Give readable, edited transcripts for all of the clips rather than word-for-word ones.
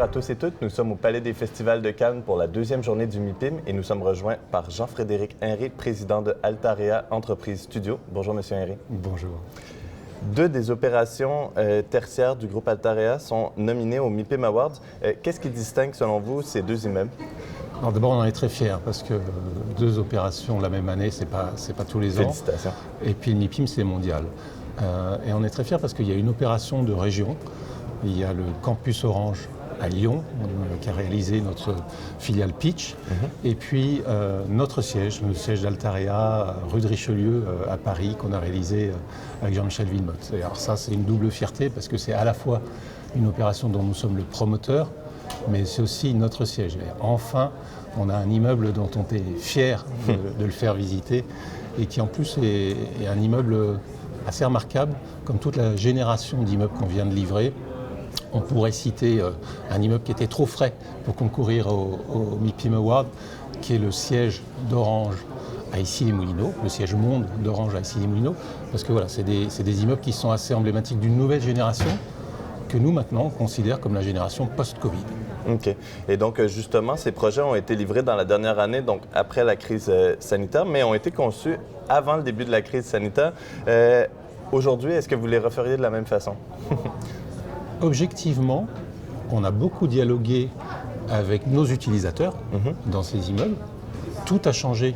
Bonjour à tous et toutes. Nous sommes au Palais des Festivals de Cannes pour la deuxième journée du MIPIM et nous sommes rejoints par Jean-Frédéric Henry, président de Altarea Entreprise Studio. Bonjour, Monsieur Henry. Bonjour. Deux des opérations tertiaires du groupe Altarea sont nominées au MIPIM Awards. Qu'est-ce qui distingue, selon vous, ces deux immeubles? Alors d'abord, on en est très fiers parce que deux opérations la même année, c'est pas tous les ans. Félicitations. Et puis le MIPIM, c'est mondial. Et on est très fiers parce qu'il y a une opération de région. Il y a le campus Orange à Lyon, qui a réalisé notre filiale Pitch. Et puis notre siège, le siège d'Altarea, rue de Richelieu à Paris, qu'on a réalisé avec Jean-Michel Villemotte. Et alors ça, c'est une double fierté parce que c'est à la fois une opération dont nous sommes le promoteur, mais c'est aussi notre siège. Et enfin, on a un immeuble dont on est fier de le faire visiter et qui en plus est un immeuble assez remarquable, comme toute la génération d'immeubles qu'on vient de livrer. On pourrait citer un immeuble qui était trop frais pour concourir au MIPIM Award, qui est le siège d'Orange à Issy-les-Moulineaux, le siège monde d'Orange à Issy-les-Moulineaux, parce que voilà, c'est des immeubles qui sont assez emblématiques d'une nouvelle génération que nous maintenant on considère comme la génération post-Covid. OK. Et donc, justement, ces projets ont été livrés dans la dernière année, donc après la crise sanitaire, mais ont été conçus avant le début de la crise sanitaire. Aujourd'hui, est-ce que vous les referiez de la même façon? Objectivement, on a beaucoup dialogué avec nos utilisateurs dans ces immeubles. Tout a changé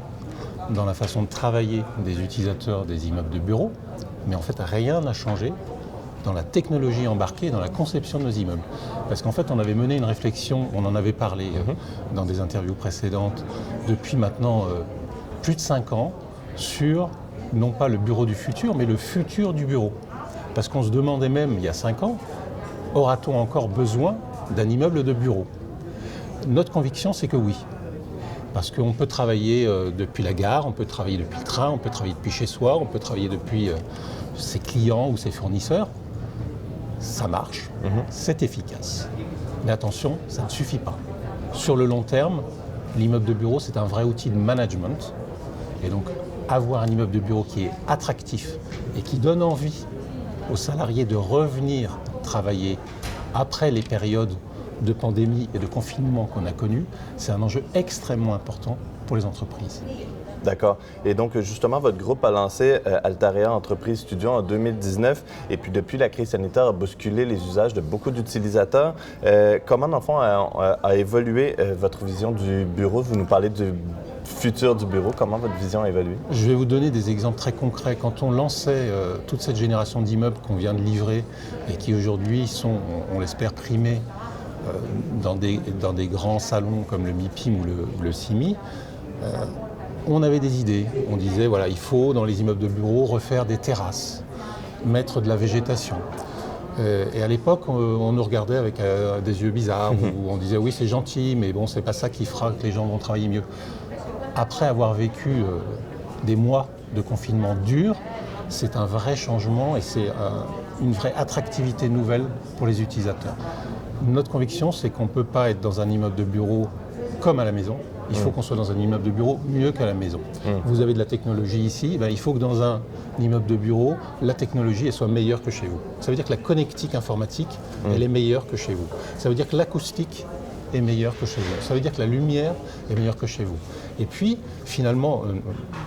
dans la façon de travailler des utilisateurs des immeubles de bureaux, mais en fait, rien n'a changé dans la technologie embarquée, dans la conception de nos immeubles. Parce qu'en fait, on avait mené une réflexion, on en avait parlé dans des interviews précédentes, depuis maintenant plus de 5 ans, sur non pas le bureau du futur, mais le futur du bureau. Parce qu'on se demandait même, il y a 5 ans, aura-t-on encore besoin d'un immeuble de bureau? Notre conviction, c'est que oui. Parce qu'on peut travailler depuis la gare, on peut travailler depuis le train, on peut travailler depuis chez soi, on peut travailler depuis ses clients ou ses fournisseurs. Ça marche, c'est efficace. Mais attention, ça ne suffit pas. Sur le long terme, l'immeuble de bureau, c'est un vrai outil de management. Et donc, avoir un immeuble de bureau qui est attractif et qui donne envie aux salariés de revenir travailler après les périodes de pandémie et de confinement qu'on a connues, c'est un enjeu extrêmement important pour les entreprises. D'accord. Et donc, justement, votre groupe a lancé Altarea Entreprise Studio en 2019. Et puis, depuis, la crise sanitaire a bousculé les usages de beaucoup d'utilisateurs. Comment, dans le fond, a évolué votre vision du bureau? Vous nous parlez du futur du bureau. Comment votre vision a évolué? Je vais vous donner des exemples très concrets. Quand on lançait toute cette génération d'immeubles qu'on vient de livrer et qui aujourd'hui sont, on l'espère, primés dans des grands salons comme le MIPIM ou le CIMI, on avait des idées. On disait, voilà, il faut, dans les immeubles de bureaux, refaire des terrasses, mettre de la végétation. Et à l'époque, on nous regardait avec des yeux bizarres, où on disait, oui, c'est gentil, mais bon, c'est pas ça qui fera que les gens vont travailler mieux. Après avoir vécu des mois de confinement dur, c'est un vrai changement et c'est une vraie attractivité nouvelle pour les utilisateurs. Notre conviction, c'est qu'on ne peut pas être dans un immeuble de bureau comme à la maison. Il faut qu'on soit dans un immeuble de bureau mieux qu'à la maison. Vous avez de la technologie ici, il faut que dans un immeuble de bureau, la technologie elle soit meilleure que chez vous. Ça veut dire que la connectique informatique, elle est meilleure que chez vous. Ça veut dire que l'acoustique est meilleure que chez vous. Ça veut dire que la lumière est meilleure que chez vous. Et puis, finalement,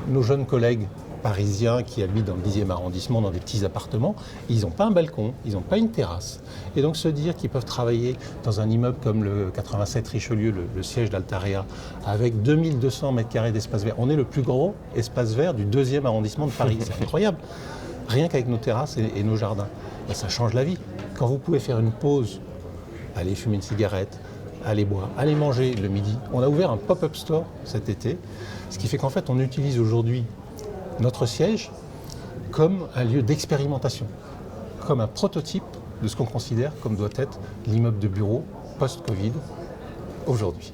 nos jeunes collègues parisiens qui habitent dans le 10e arrondissement, dans des petits appartements, ils n'ont pas un balcon, ils n'ont pas une terrasse. Et donc se dire qu'ils peuvent travailler dans un immeuble comme le 87 Richelieu, le siège d'Altarea, avec 2200 m² d'espace vert. On est le plus gros espace vert du 2e arrondissement de Paris. C'est incroyable. Rien qu'avec nos terrasses et nos jardins. Et ça change la vie. Quand vous pouvez faire une pause, aller fumer une cigarette, aller boire, aller manger le midi. On a ouvert un pop-up store cet été, ce qui fait qu'en fait on utilise aujourd'hui notre siège comme un lieu d'expérimentation, comme un prototype de ce qu'on considère comme doit être l'immeuble de bureau post-Covid aujourd'hui.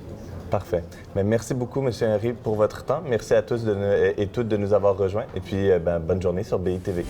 Parfait. Mais merci beaucoup, M. Henry, pour votre temps. Merci à tous et toutes de nous avoir rejoints. Et puis, bonne journée sur BITV.